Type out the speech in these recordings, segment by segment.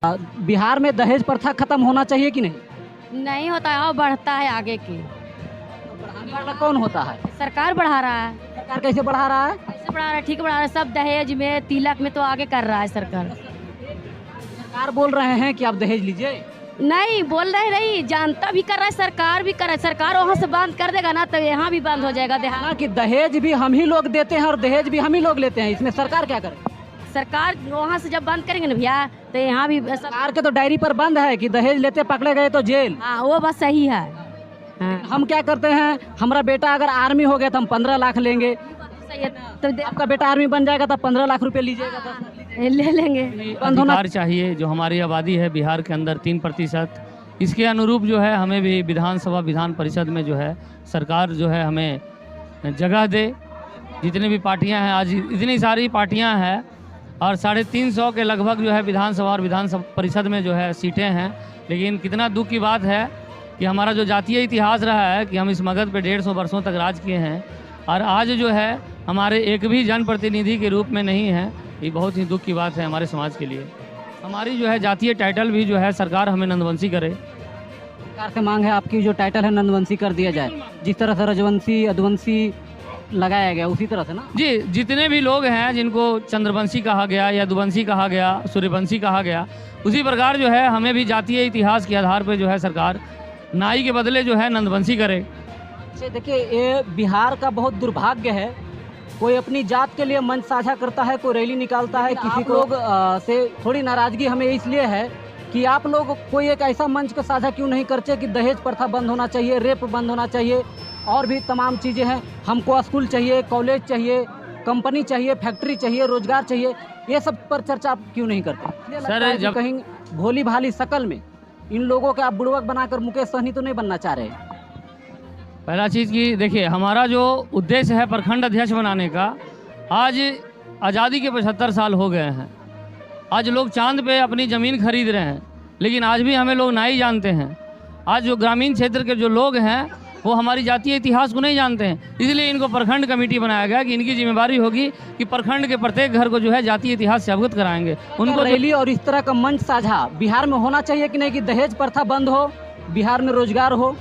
बिहार में दहेज प्रथा खत्म होना चाहिए कि नहीं? नहीं होता है और बढ़ता है आगे की। बढ़ाने वाला कौन होता है? सरकार बढ़ा रहा है। सरकार कैसे बढ़ा रहा है? कैसे बढ़ा रहा है? ठीक बढ़ा रहा है। सब दहेज में तिलक में तो आगे कर रहा है सरकार। सरकार बोल रहे हैं कि आप दहेज लीजिए। नहीं बोल रहे नहीं, जानता भी कर रहा है, सरकार भी कर रहा है। सरकार वहाँ से बंद कर देगा ना तो यहाँ भी बंद हो जाएगा देहात। ना कि दहेज भी हम ही लोग देते हैं और दहेज भी हम ही लोग लेते हैं, इसमें सरकार क्या करे? सरकार वहाँ से जब बंद करेंगे ना भैया तो यहाँ भी सरकार के तो डायरी पर बंद है कि दहेज लेते पकड़े गए तो जेल। हाँ वो बात सही है। हाँ। हम क्या करते हैं, हमारा बेटा अगर आर्मी हो गया तो हम 15 लाख लेंगे। सही है तो आपका बेटा आर्मी बन जाएगा तो 15 लाख रुपए लीजिएगा, 10 लाख लीजिएगा। ले लेंगे। बंद होना अधिकार चाहिए जो हमारी आबादी है बिहार के अंदर 3%, इसके अनुरूप जो है हमें भी विधानसभा विधान परिषद में जो है सरकार जो है हमें जगह दे। जितनी भी पार्टियां हैं, आज इतनी सारी पार्टियां हैं और 350 के लगभग जो है विधानसभा और विधान परिषद में जो है सीटें हैं। लेकिन कितना दुख की बात है कि हमारा जो जातीय इतिहास रहा है कि हम इस मगध पे 150 वर्षों तक राज किए हैं और आज जो है हमारे एक भी जनप्रतिनिधि के रूप में नहीं है। ये बहुत ही दुख की बात है हमारे समाज के लिए। हमारी जो है जातीय टाइटल भी जो है सरकार हमें नंदवंशी करे। सरकार से मांग है आपकी जो टाइटल है नंदवंशी कर दिया जाए, जिस तरह से रजवंशी अधवंशी लगाया गया उसी तरह से ना जी। जितने भी लोग हैं जिनको चंद्रवंशी कहा गया या दुवंशी कहा गया, सूर्यवंशी कहा गया, उसी प्रकार जो है हमें भी जातीय इतिहास के आधार पर जो है सरकार नाई के बदले जो है नंदवंशी करे। देखिए ये बिहार का बहुत दुर्भाग्य है, कोई अपनी जात के लिए मंच साझा करता है, कोई रैली निकालता है, किसी को लोग से थोड़ी नाराजगी हमें इसलिए है कि आप लोग कोई एक ऐसा मंच का साझा क्यों नहीं करते कि दहेज प्रथा बंद होना चाहिए, रेप बंद होना चाहिए और भी तमाम चीज़ें हैं। हमको स्कूल चाहिए, कॉलेज चाहिए, कंपनी चाहिए, फैक्ट्री चाहिए, रोजगार चाहिए, ये सब पर चर्चा आप क्यों नहीं करते? सर जब कहीं भोली भाली शकल में इन लोगों के आप बुड़वक बनाकर मुकेश सहनी तो नहीं बनना चाह रहे? पहला चीज़ की देखिए, हमारा जो उद्देश्य है प्रखंड अध्यक्ष बनाने का, आज आज़ादी के 75 साल हो गए हैं। आज लोग चांद पे अपनी ज़मीन खरीद रहे हैं, लेकिन आज भी हमें लोग नाई जानते हैं। आज जो ग्रामीण क्षेत्र के जो लोग हैं वो हमारी जातीय इतिहास को नहीं जानते हैं, इसलिए इनको प्रखंड कमेटी बनाया गया कि इनकी जिम्मेदारी होगी कि प्रखंड के प्रत्येक घर को जो है जातीय इतिहास से अवगत कराएंगे। उनको रैली और इस तरह का मंच साझा बिहार में होना चाहिए कि नहीं, कि दहेज प्रथा बंद हो, बिहार में रोजगार हो?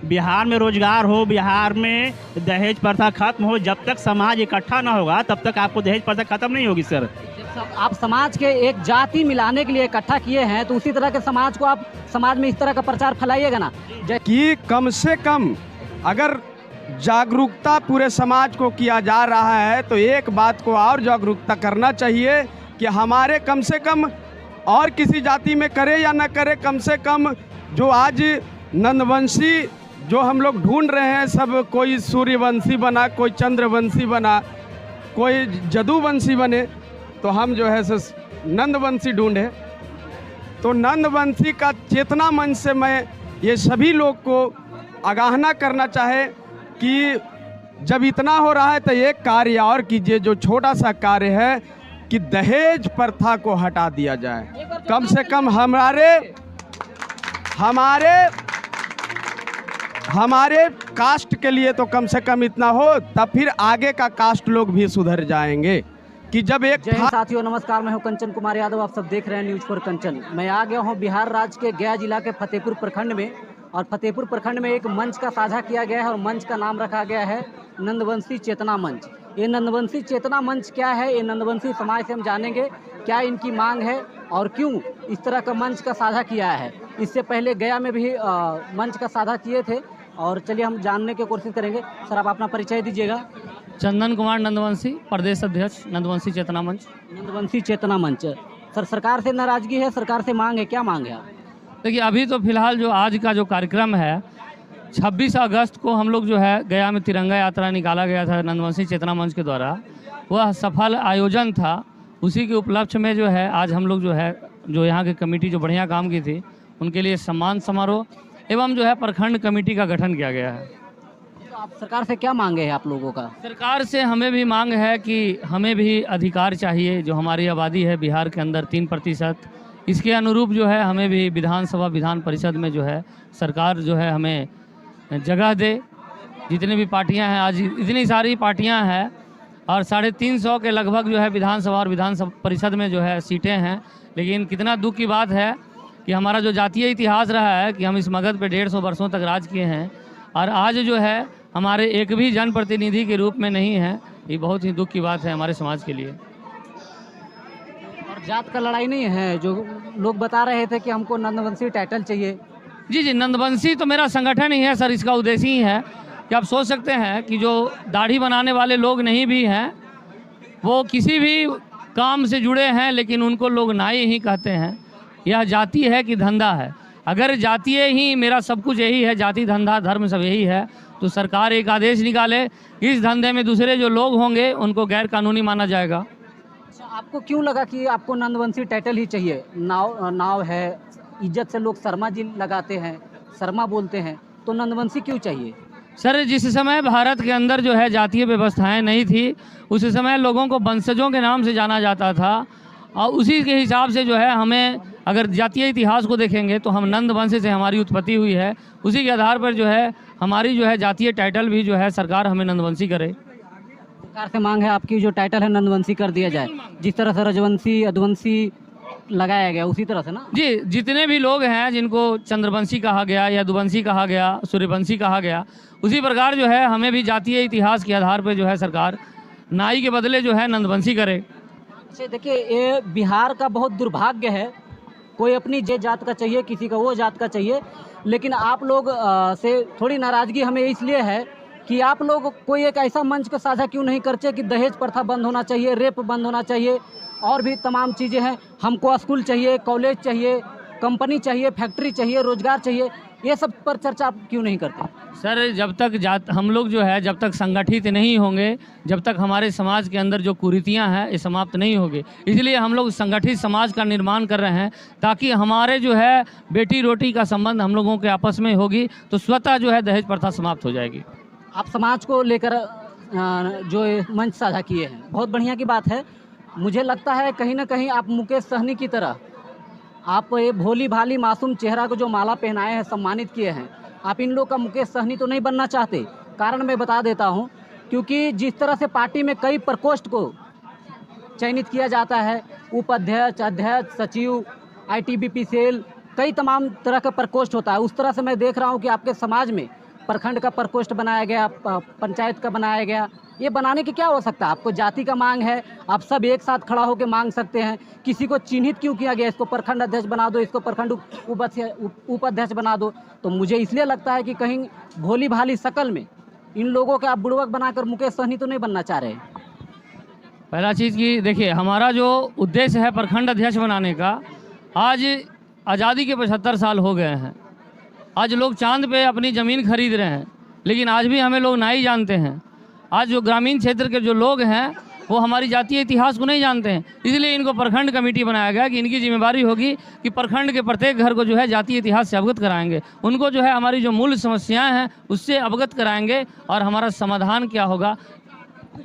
बिहार में रोजगार हो, बिहार में दहेज प्रथा खत्म हो। जब तक समाज इकट्ठा ना होगा तब तक आपको दहेज प्रथा खत्म नहीं होगी सर। आप समाज के एक जाति मिलाने के लिए इकट्ठा किए हैं तो उसी तरह के समाज को आप समाज में इस तरह का प्रचार फैलाइएगा ना कि कम से कम अगर जागरूकता पूरे समाज को किया जा रहा है तो एक बात को और जागरूकता करना चाहिए कि हमारे कम से कम और किसी जाति में करे या न करे, कम से कम जो आज नंदवंशी जो हम लोग ढूंढ रहे हैं, सब कोई सूर्यवंशी बना, कोई चंद्रवंशी बना, कोई जदुवंशी बने, तो हम जो है नंदवंशी ढूंढे। तो नंदवंशी का चेतना मंच से मैं ये सभी लोग को आगाहना करना चाहे कि जब इतना हो रहा है तो एक कार्य और कीजिए, जो छोटा सा कार्य है कि दहेज प्रथा को हटा दिया जाए। कम से कम हमारे कास्ट के लिए तो कम से कम इतना हो, तब फिर आगे का कास्ट लोग भी सुधर जाएंगे। कि जब एक साथियों नमस्कार, मैं हूं कंचन कुमार यादव, आप सब देख रहे हैं न्यूज़ फॉर कंचन। मैं आ गया हूं बिहार राज्य के गया जिला के फतेहपुर प्रखंड में, और फतेहपुर प्रखंड में एक मंच का साझा किया गया है और मंच का नाम रखा गया है नंदवंशी चेतना मंच। ये नंदवंशी चेतना मंच क्या है, ये नंदवंशी समाज से हम जानेंगे क्या इनकी मांग है और क्यों इस तरह का मंच का साझा किया है। इससे पहले गया में भी मंच का साझा किए थे और चलिए हम जानने की कोशिश करेंगे। सर आप अपना परिचय दीजिएगा। चंदन कुमार नंदवंशी, प्रदेश अध्यक्ष नंदवंशी चेतना मंच। नंदवंशी चेतना मंच। सर सरकार से नाराजगी है, सरकार से मांग है, क्या मांग है? देखिए अभी तो फिलहाल जो आज का जो कार्यक्रम है 26 अगस्त को हम लोग जो है गया में तिरंगा यात्रा निकाला गया था नंदवंशी चेतना मंच के द्वारा, वह सफल आयोजन था। उसी के उपलक्ष्य में जो है आज हम लोग जो है जो यहाँ की कमेटी जो बढ़िया काम की थी उनके लिए सम्मान समारोह एवं जो है प्रखंड कमेटी का गठन किया गया है। तो आप सरकार से क्या मांगे हैं आप लोगों का? सरकार से हमें भी मांग है कि हमें भी अधिकार चाहिए जो हमारी आबादी है बिहार के अंदर 3%, इसके अनुरूप जो है हमें भी विधानसभा विधान परिषद में जो है सरकार जो है हमें जगह दे। जितनी भी पार्टियां हैं, आज इतनी सारी पार्टियां हैं और 350 के लगभग जो है विधानसभा और विधान परिषद में जो है सीटें हैं। लेकिन कितना दुख की बात है कि हमारा जो जातीय इतिहास रहा है कि हम इस मगध पे 150 वर्षों तक राज किए हैं और आज जो है हमारे एक भी जनप्रतिनिधि के रूप में नहीं है। ये बहुत ही दुख की बात है हमारे समाज के लिए। और जात का लड़ाई नहीं है, जो लोग बता रहे थे कि हमको नंदवंशी टाइटल चाहिए। जी, नंदवंशी तो मेरा संगठन ही है सर। इसका उद्देश्य ही है कि आप सोच सकते हैं कि जो दाढ़ी बनाने वाले लोग नहीं भी हैं, वो किसी भी काम से जुड़े हैं, लेकिन उनको लोग नाई ही कहते हैं। यह जाति है कि धंधा है? अगर जातीय ही मेरा सब कुछ यही है, जाति धंधा धर्म सब यही है, तो सरकार एक आदेश निकाले, इस धंधे में दूसरे जो लोग होंगे उनको गैर कानूनी माना जाएगा। अच्छा, आपको क्यों लगा कि आपको नंदवंशी टाइटल ही चाहिए? नाव है, इज्जत से लोग शर्मा जी लगाते हैं, शर्मा बोलते हैं, तो नंदवंशी क्यों चाहिए? सर, जिस समय भारत के अंदर जो है जातीय व्यवस्थाएं नहीं थी, उस समय लोगों को वंशजों के नाम से जाना जाता था और उसी के हिसाब से जो है हमें, अगर जातीय इतिहास को देखेंगे तो हम नंद वंश से हमारी उत्पत्ति हुई है। उसी के आधार पर जो है हमारी जो है जातीय टाइटल भी जो है सरकार हमें नंदवंशी करे। सरकार से मांग है आपकी जो टाइटल है नंदवंशी कर दिया जाए, जिस तरह से रजवंशी यदुवंशी लगाया गया उसी तरह से ना? जी, जितने भी लोग हैं जिनको चंद्रवंशी कहा गया, यदुवंशी कहा गया, सूर्यवंशी कहा गया, उसी प्रकार जो है हमें भी जातीय इतिहास के आधार पर जो है सरकार नाई के बदले जो है नंदवंशी करे। अच्छा, देखिए, ये बिहार का बहुत दुर्भाग्य है। कोई अपनी जे जात का चाहिए, किसी का वो जात का चाहिए, लेकिन आप लोग से थोड़ी नाराज़गी हमें इसलिए है कि आप लोग कोई एक ऐसा मंच का साझा क्यों नहीं करते कि दहेज प्रथा बंद होना चाहिए, रेप बंद होना चाहिए, और भी तमाम चीज़ें हैं। हमको स्कूल चाहिए, कॉलेज चाहिए, कंपनी चाहिए, फैक्ट्री चाहिए, रोजगार चाहिए, ये सब पर चर्चा आप क्यों नहीं करते? सर, जब तक हम लोग जो है जब तक संगठित नहीं होंगे, जब तक हमारे समाज के अंदर जो कुरीतियां हैं ये समाप्त नहीं होगी। इसलिए हम लोग संगठित समाज का निर्माण कर रहे हैं, ताकि हमारे जो है बेटी रोटी का संबंध हम लोगों के आपस में होगी तो स्वतः जो है दहेज प्रथा समाप्त हो जाएगी। आप समाज को लेकर जो मंच साझा किए हैं, बहुत बढ़िया की बात है। मुझे लगता है कहीं ना कहीं आप मुकेश सहनी की तरह, आप ये भोली भाली मासूम चेहरा को जो माला पहनाए हैं, सम्मानित किए हैं, आप इन लोग का मुकेश सहनी तो नहीं बनना चाहते। कारण मैं बता देता हूं, क्योंकि जिस तरह से पार्टी में कई प्रकोष्ठ को चयनित किया जाता है, उपाध्यक्ष, अध्यक्ष, सचिव, ITBP सेल, कई तमाम तरह का प्रकोष्ठ होता है, उस तरह से मैं देख रहा हूं कि आपके समाज में प्रखंड का प्रकोष्ठ बनाया गया, पंचायत का बनाया गया। ये बनाने की क्या हो सकता है? आपको जाति का मांग है, आप सब एक साथ खड़ा होकर मांग सकते हैं। किसी को चिन्हित क्यों किया गया? इसको प्रखंड अध्यक्ष बना दो, इसको प्रखंड उपाध्यक्ष बना दो। तो मुझे इसलिए लगता है कि कहीं भोली भाली शकल में इन लोगों के आप बुड़वक बनाकर मुकेश सहनी तो नहीं बनना चाह रहे? पहला चीज़ कि देखिए, हमारा जो उद्देश्य है प्रखंड अध्यक्ष बनाने का, आज आज़ादी के 75 साल हो गए हैं। आज लोग चांद पे अपनी ज़मीन खरीद रहे हैं, लेकिन आज भी हमें लोग नाई जानते हैं। आज जो ग्रामीण क्षेत्र के जो लोग हैं वो हमारी जातीय इतिहास को नहीं जानते हैं। इसलिए इनको प्रखंड कमेटी बनाया गया कि इनकी जिम्मेदारी होगी कि प्रखंड के प्रत्येक घर को जो है जातीय इतिहास से अवगत कराएंगे, उनको जो है हमारी जो मूल समस्याएं हैं उससे अवगत कराएंगे और हमारा समाधान क्या होगा।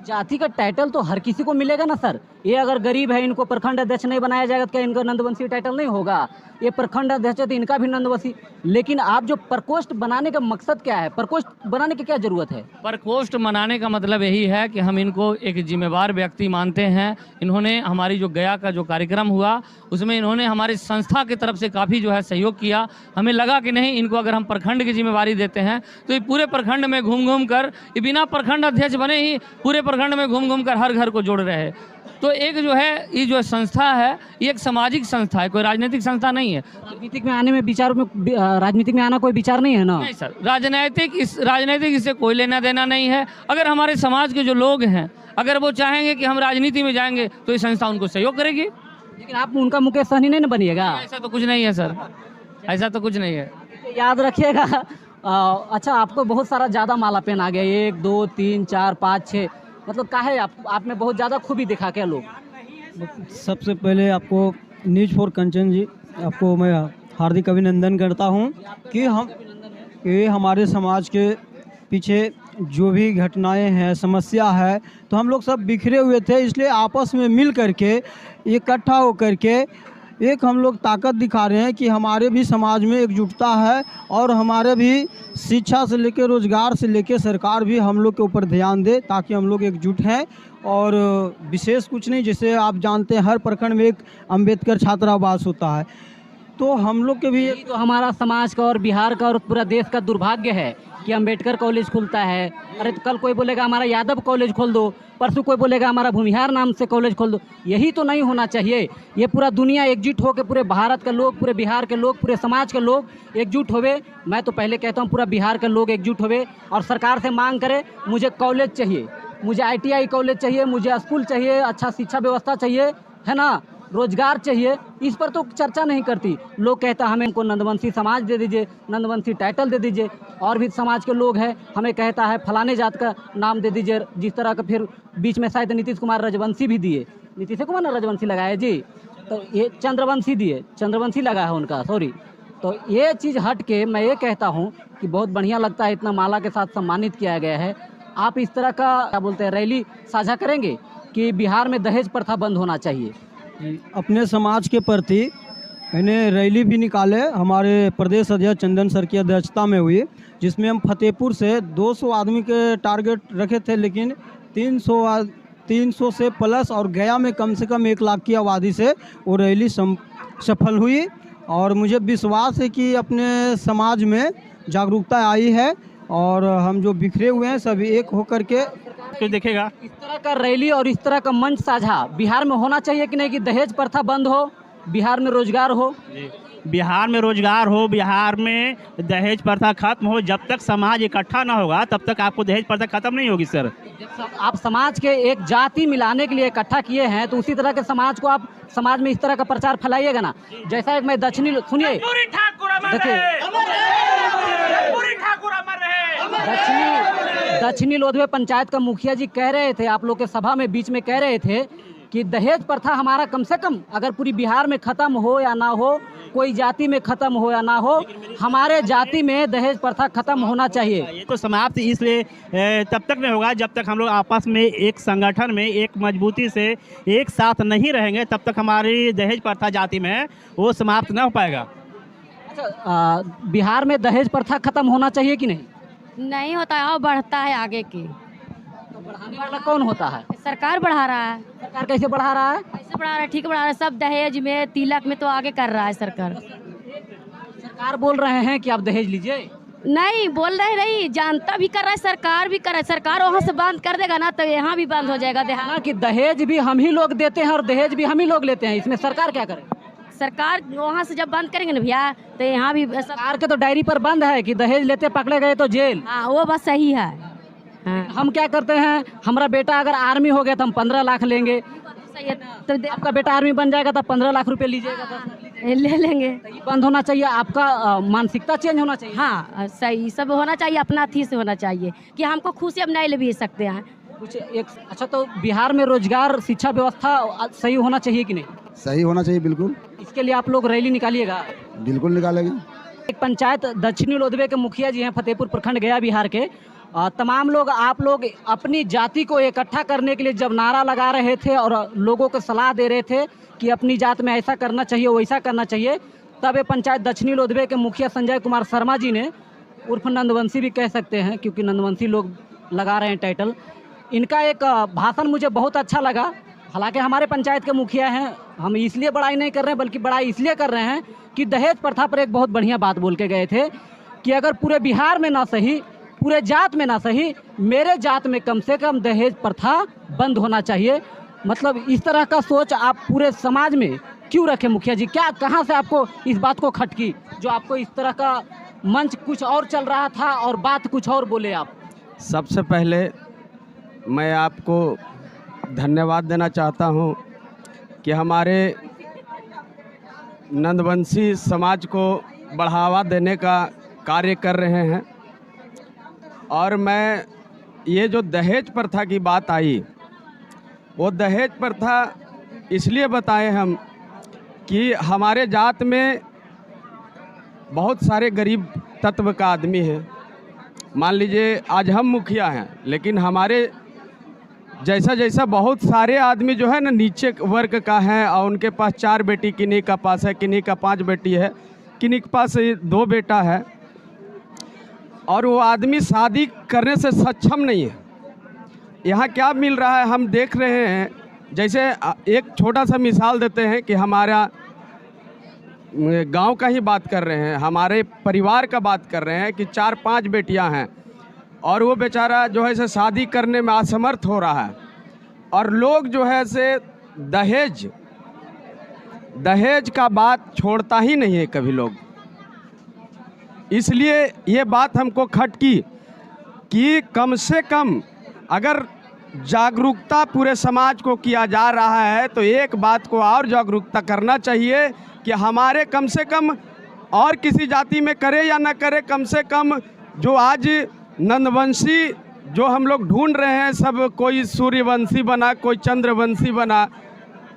जाति का टाइटल तो हर किसी को मिलेगा ना सर। ये अगर गरीब है, इनको प्रखंड अध्यक्ष नहीं बनाया जाएगा तो क्या इनका नंदवंशी टाइटल नहीं होगा? ये प्रखंड अध्यक्ष है तो इनका भी नंदवंशी। लेकिन आप जो प्रकोष्ठ बनाने का मकसद क्या है? प्रकोष्ठ बनाने की क्या जरूरत है? प्रकोष्ठ बनाने का मतलब यही है कि हम इनको एक जिम्मेवार व्यक्ति मानते हैं। इन्होंने हमारी जो गया का जो कार्यक्रम हुआ उसमें इन्होंने हमारी संस्था की तरफ से काफ़ी जो है सहयोग किया। हमें लगा कि नहीं, इनको अगर हम प्रखंड की जिम्मेवारी देते हैं तो ये पूरे प्रखंड में घूम घूम कर, ये बिना प्रखंड अध्यक्ष बने ही पूरे प्रखंड में घूम घूम कर हर घर को जोड़ रहे हैं। तो एक जो है ये जो संस्था है ये एक सामाजिक संस्था है, कोई राजनीतिक संस्था नहीं है। राजनीतिक में आने में विचार में राजनीतिक में आना कोई विचार नहीं है ना? नहीं सर, राजनीतिक इससे कोई लेना देना नहीं है। अगर हमारे समाज के जो लोग हैं अगर वो चाहेंगे कि हम राजनीति में जाएंगे तो ये संस्था उनको सहयोग करेगी। लेकिन आप उनका मुकेश सहनी नहीं बनिएगा? ऐसा तो कुछ नहीं है सर, ऐसा तो कुछ नहीं है। याद रखिएगा। अच्छा, आपको बहुत सारा ज़्यादा माला पेन आ गया, 1 2 3 4 5 6, मतलब काहे आप में बहुत ज़्यादा खूबी दिखा क्या लोग? सबसे पहले आपको न्यूज़ फॉर कंचन जी, आपको मैं हार्दिक अभिनंदन करता हूं कि हमारे समाज के पीछे जो भी घटनाएं हैं, समस्या है, तो हम लोग सब बिखरे हुए थे, इसलिए आपस में मिल करके इकट्ठा होकर के एक हम लोग ताकत दिखा रहे हैं कि हमारे भी समाज में एकजुटता है और हमारे भी शिक्षा से लेकर रोजगार से लेकर सरकार भी हम लोग के ऊपर ध्यान दे, ताकि हम लोग एकजुट हैं। और विशेष कुछ नहीं, जैसे आप जानते हैं हर प्रखंड में एक अंबेडकर छात्रावास होता है, तो हम लोग के भी यही तो हमारा समाज का और बिहार का और पूरा देश का दुर्भाग्य है कि अंबेडकर कॉलेज खुलता है। अरे तो कल कोई बोलेगा हमारा यादव कॉलेज खोल दो, परसों कोई बोलेगा हमारा भूमिहार नाम से कॉलेज खोल दो। यही तो नहीं होना चाहिए। ये पूरा दुनिया एकजुट होकर, पूरे भारत के लोग, पूरे बिहार के लोग, पूरे समाज के लोग एकजुट होवे। मैं तो पहले कहता हूँ पूरा बिहार के लोग एकजुट होवे और सरकार से मांग करे, मुझे कॉलेज चाहिए, मुझे ITI कॉलेज चाहिए, मुझे स्कूल चाहिए, अच्छा शिक्षा व्यवस्था चाहिए, है ना, रोजगार चाहिए। इस पर तो चर्चा नहीं करती। लोग कहता हमें इनको नंदवंशी समाज दे दीजिए, नंदवंशी टाइटल दे दीजिए। और भी समाज के लोग हैं, हमें कहता है फलाने जात का नाम दे दीजिए, जिस तरह का फिर बीच में शायद नीतीश कुमार रजवंशी भी दिए, नीतीश कुमार ने रजवंशी लगाया जी, तो ये चंद्रवंशी दिए, चंद्रवंशी लगा है उनका, सॉरी। तो ये चीज़ हट के मैं ये कहता हूँ कि बहुत बढ़िया लगता है, इतना माला के साथ सम्मानित किया गया है। आप इस तरह का क्या बोलते हैं रैली साझा करेंगे कि बिहार में दहेज प्रथा बंद होना चाहिए? अपने समाज के प्रति मैंने रैली भी निकाले, हमारे प्रदेश अध्यक्ष चंदन सर की अध्यक्षता में हुई, जिसमें हम फतेहपुर से 200 आदमी के टारगेट रखे थे, लेकिन 300 से प्लस, और गया में कम से कम 1 लाख की आबादी से वो रैली सफल हुई। और मुझे विश्वास है कि अपने समाज में जागरूकता आई है और हम जो बिखरे हुए हैं सभी एक होकर के तो देखेगा। इस तरह का रैली और इस तरह का मंच साझा बिहार में होना चाहिए कि नहीं, कि दहेज प्रथा बंद हो, बिहार में रोजगार हो? बिहार में रोजगार हो, बिहार में दहेज प्रथा खत्म हो। जब तक समाज इकट्ठा ना होगा तब तक आपको दहेज प्रथा खत्म नहीं होगी सर। आप समाज के एक जाति मिलाने के लिए इकट्ठा किए हैं, तो उसी तरह के समाज को आप समाज में इस तरह का प्रचार फैलाइएगा ना। जैसा एक मैं दक्षिणी, सुनिए, देखिए दक्षिणी लोधवे पंचायत का मुखिया जी कह रहे थे, आप लोग के सभा में बीच में कह रहे थे कि दहेज प्रथा हमारा कम से कम अगर पूरी बिहार में ख़त्म हो या ना हो, कोई जाति में ख़त्म हो या ना हो, हमारे जाति में दहेज प्रथा ख़त्म होना चाहिए। ये तो समाप्त इसलिए तब तक नहीं होगा जब तक हम लोग आपस में एक संगठन में एक मजबूती से एक साथ नहीं रहेंगे, तब तक हमारी दहेज प्रथा जाति में वो समाप्त ना हो पाएगा। अच्छा, बिहार में दहेज प्रथा ख़त्म होना चाहिए कि नहीं? नहीं होता है, और बढ़ता है आगे की। तो बढ़ाने वाला कौन होता है? सरकार बढ़ा रहा है। सरकार कैसे बढ़ा रहा है? कैसे बढ़ा रहा है? ठीक बढ़ा रहा है। सब दहेज में, तिलक में तो आगे कर रहा है सरकार। सरकार बोल रहे हैं कि आप दहेज लीजिए, नहीं बोल रहे नहीं, जानता भी कर रहा है, सरकार भी कर रहा है। सरकार वहाँ से बंद कर देगा ना तो यहाँ भी बंद हो जाएगा। ना कि दहेज भी हम ही लोग देते हैं और दहेज भी हम ही लोग लेते हैं, इसमें सरकार क्या करे? सरकार वहाँ से जब बंद करेंगे ना भैया, तो यहाँ भी सरकार के तो डायरी पर बंद है कि दहेज लेते पकड़े गए तो जेल। हाँ, वो बात सही है। हाँ। हम क्या करते हैं, हमारा बेटा अगर आर्मी हो गया तो हम 15 लाख लेंगे, सही है, तो आपका बेटा आर्मी बन जाएगा तो 15 लाख रुपए लीजिएगा, 10 लाख लीजिएगा। ले लेंगे। तो ये बंद होना चाहिए, आपका मानसिकता चेंज होना चाहिए। हाँ सही, सब होना चाहिए, अपना अथी से होना चाहिए कि हमको खुशी अब नहीं ले भी सकते हैं कुछ एक। अच्छा, तो बिहार में रोजगार शिक्षा व्यवस्था सही होना चाहिए कि नहीं? सही होना चाहिए, बिल्कुल। इसके लिए आप लोग रैली निकालिएगा? बिल्कुल निकालेंगे। एक पंचायत दक्षिणी लोधवे के मुखिया जी हैं, फतेहपुर प्रखंड गया बिहार के। तमाम लोग, आप लोग अपनी जाति को इकट्ठा करने के लिए जब नारा लगा रहे थे और लोगों को सलाह दे रहे थे कि अपनी जात में ऐसा करना चाहिए, वैसा करना चाहिए, तब ये पंचायत दक्षिणी लोधवे के मुखिया संजय कुमार शर्मा जी ने, उर्फ नंदवंशी भी कह सकते हैं क्योंकि नंदवंशी लोग लगा रहे हैं टाइटल, इनका एक भाषण मुझे बहुत अच्छा लगा। हालांकि हमारे पंचायत के मुखिया हैं, हम इसलिए बड़ाई नहीं कर रहे हैं, बल्कि बड़ाई इसलिए कर रहे हैं कि दहेज प्रथा पर एक बहुत बढ़िया बात बोल के गए थे कि अगर पूरे बिहार में ना सही, पूरे जात में ना सही, मेरे जात में कम से कम दहेज प्रथा बंद होना चाहिए। मतलब इस तरह का सोच आप पूरे समाज में क्यों रखें मुखिया जी? क्या, कहाँ से आपको इस बात को खटकी जो आपको इस तरह का मंच कुछ और चल रहा था और बात कुछ और बोले आप? सबसे पहले मैं आपको धन्यवाद देना चाहता हूं कि हमारे नंदवंशी समाज को बढ़ावा देने का कार्य कर रहे हैं। और मैं ये जो दहेज प्रथा की बात आई, वो दहेज प्रथा इसलिए बताए हम कि हमारे जात में बहुत सारे गरीब तत्व का आदमी है। मान लीजिए आज हम मुखिया हैं, लेकिन हमारे जैसा जैसा बहुत सारे आदमी जो है ना नीचे वर्ग का है और उनके पास 4 बेटी, किन्हीं का पास है, किन्हीं का 5 बेटी है, किन्हीं के पास 2 बेटा है, और वो आदमी शादी करने से सक्षम नहीं है। यहाँ क्या मिल रहा है हम देख रहे हैं। जैसे एक छोटा सा मिसाल देते हैं कि हमारा गांव का ही बात कर रहे हैं, हमारे परिवार का बात कर रहे हैं कि 4-5 बेटियां हैं और वो बेचारा जो है से शादी करने में असमर्थ हो रहा है, और लोग जो है से दहेज का बात छोड़ता ही नहीं है कभी लोग। इसलिए ये बात हमको खटकी कि कम से कम अगर जागरूकता पूरे समाज को किया जा रहा है तो एक बात को और जागरूकता करना चाहिए कि हमारे कम से कम, और किसी जाति में करे या ना करे, कम से कम जो आज नंदवंशी जो हम लोग ढूंढ रहे हैं, सब कोई सूर्यवंशी बना, कोई चंद्रवंशी बना,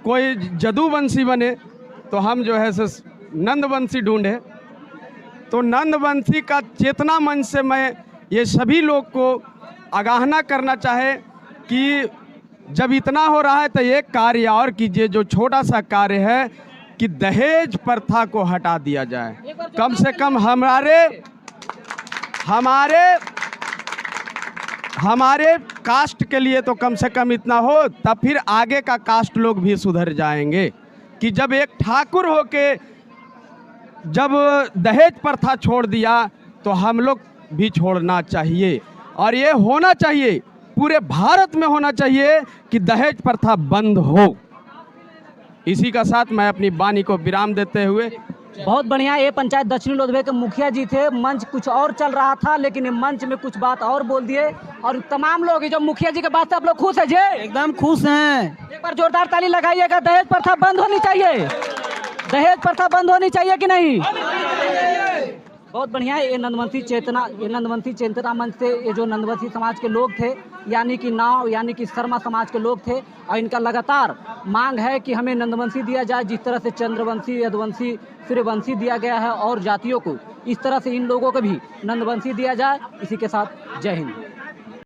कोई जदुवंशी बने, तो हम जो है सो नंदवंशी ढूंढे। तो नंदवंशी का चेतना मंच से मैं ये सभी लोग को आगाहना करना चाहे कि जब इतना हो रहा है तो एक कार्य और कीजिए, जो छोटा सा कार्य है कि दहेज प्रथा को हटा दिया जाए। कम से कम हमारे कास्ट के लिए तो कम से कम इतना हो, तब फिर आगे का कास्ट लोग भी सुधर जाएंगे कि जब एक ठाकुर होके जब दहेज प्रथा छोड़ दिया तो हम लोग भी छोड़ना चाहिए। और ये होना चाहिए, पूरे भारत में होना चाहिए कि दहेज प्रथा बंद हो। इसी का साथ मैं अपनी वाणी को विराम देते हुए, बहुत बढ़िया। ये पंचायत दक्षिणी लोधवे के मुखिया जी थे। मंच कुछ और चल रहा था लेकिन ये मंच में कुछ बात और बोल दिए, और तमाम लोग जो मुखिया जी के बात से आप लोग खुश है जी? एकदम खुश हैं। एक बार जोरदार ताली लगाइएगा। दहेज प्रथा बंद होनी चाहिए, दहेज प्रथा बंद होनी चाहिए कि नहीं? बहुत बढ़िया। ये नंदवंशी चेतना मंच से ये जो नंदवंशी समाज के लोग थे, यानी कि नाव यानी कि शर्मा समाज के लोग थे, और इनका लगातार मांग है कि हमें नंदवंशी दिया जाए, जिस तरह से चंद्रवंशी, यदुवंशी, सूर्यवंशी दिया गया है और जातियों को, इस तरह से इन लोगों को भी नंदवंशी दिया जाए। इसी के साथ जय हिंद।